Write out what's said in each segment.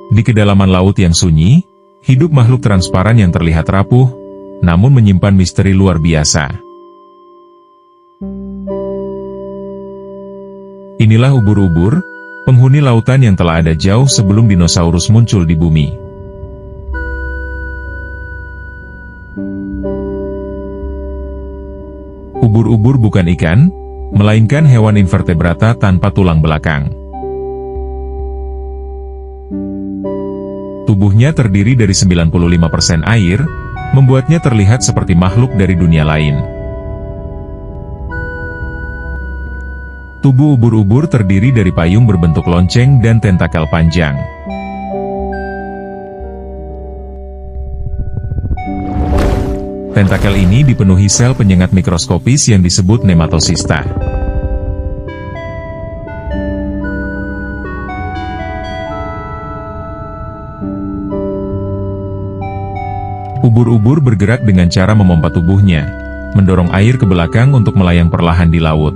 Di kedalaman laut yang sunyi, hidup makhluk transparan yang terlihat rapuh, namun menyimpan misteri luar biasa. Inilah ubur-ubur, penghuni lautan yang telah ada jauh sebelum dinosaurus muncul di bumi. Ubur-ubur bukan ikan, melainkan hewan invertebrata tanpa tulang belakang. Tubuhnya terdiri dari 95% air, membuatnya terlihat seperti makhluk dari dunia lain. Tubuh ubur-ubur terdiri dari payung berbentuk lonceng dan tentakel panjang. Tentakel ini dipenuhi sel penyengat mikroskopis yang disebut nematosista. Ubur-ubur bergerak dengan cara memompa tubuhnya, mendorong air ke belakang untuk melayang perlahan di laut.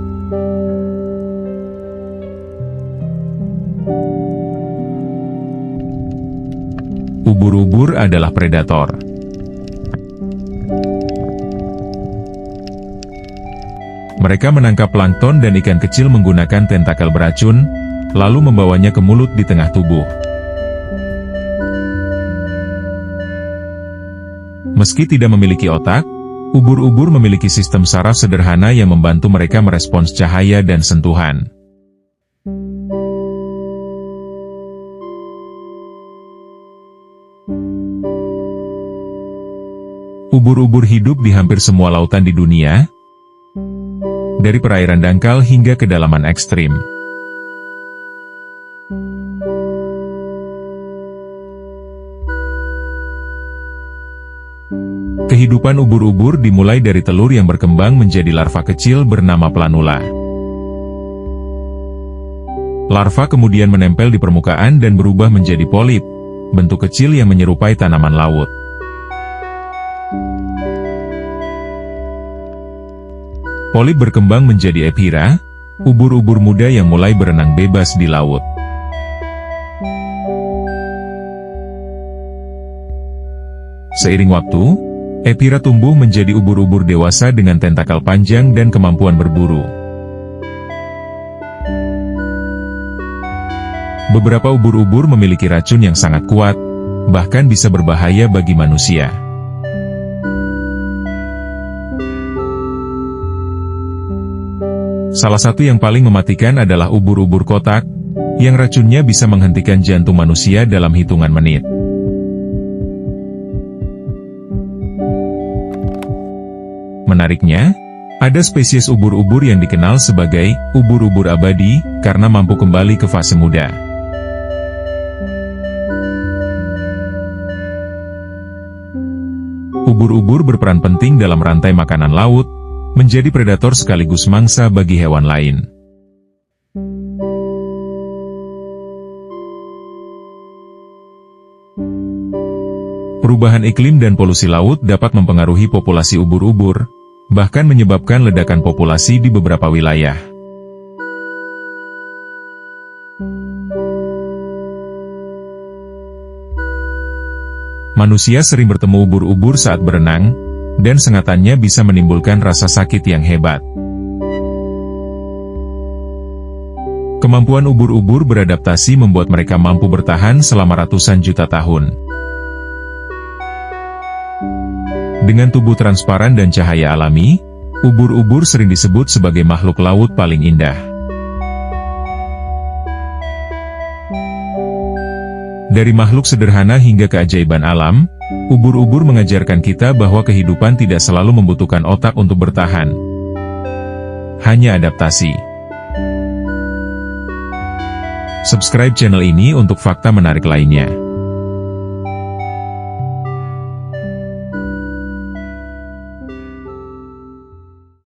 Ubur-ubur adalah predator. Mereka menangkap plankton dan ikan kecil menggunakan tentakel beracun, lalu membawanya ke mulut di tengah tubuh. Meski tidak memiliki otak, ubur-ubur memiliki sistem saraf sederhana yang membantu mereka merespons cahaya dan sentuhan. Ubur-ubur hidup di hampir semua lautan di dunia, dari perairan dangkal hingga kedalaman ekstrim. Kehidupan ubur-ubur dimulai dari telur yang berkembang menjadi larva kecil bernama planula. Larva kemudian menempel di permukaan dan berubah menjadi polip, bentuk kecil yang menyerupai tanaman laut. Polip berkembang menjadi epira, ubur-ubur muda yang mulai berenang bebas di laut. Seiring waktu, epira tumbuh menjadi ubur-ubur dewasa dengan tentakel panjang dan kemampuan berburu. Beberapa ubur-ubur memiliki racun yang sangat kuat, bahkan bisa berbahaya bagi manusia. Salah satu yang paling mematikan adalah ubur-ubur kotak, yang racunnya bisa menghentikan jantung manusia dalam hitungan menit. Menariknya, ada spesies ubur-ubur yang dikenal sebagai ubur-ubur abadi, karena mampu kembali ke fase muda. Ubur-ubur berperan penting dalam rantai makanan laut, menjadi predator sekaligus mangsa bagi hewan lain. Perubahan iklim dan polusi laut dapat mempengaruhi populasi ubur-ubur, bahkan menyebabkan ledakan populasi di beberapa wilayah. Manusia sering bertemu ubur-ubur saat berenang, dan sengatannya bisa menimbulkan rasa sakit yang hebat. Kemampuan ubur-ubur beradaptasi membuat mereka mampu bertahan selama ratusan juta tahun. Dengan tubuh transparan dan cahaya alami, ubur-ubur sering disebut sebagai makhluk laut paling indah. Dari makhluk sederhana hingga keajaiban alam, ubur-ubur mengajarkan kita bahwa kehidupan tidak selalu membutuhkan otak untuk bertahan. Hanya adaptasi. Subscribe channel ini untuk fakta menarik lainnya.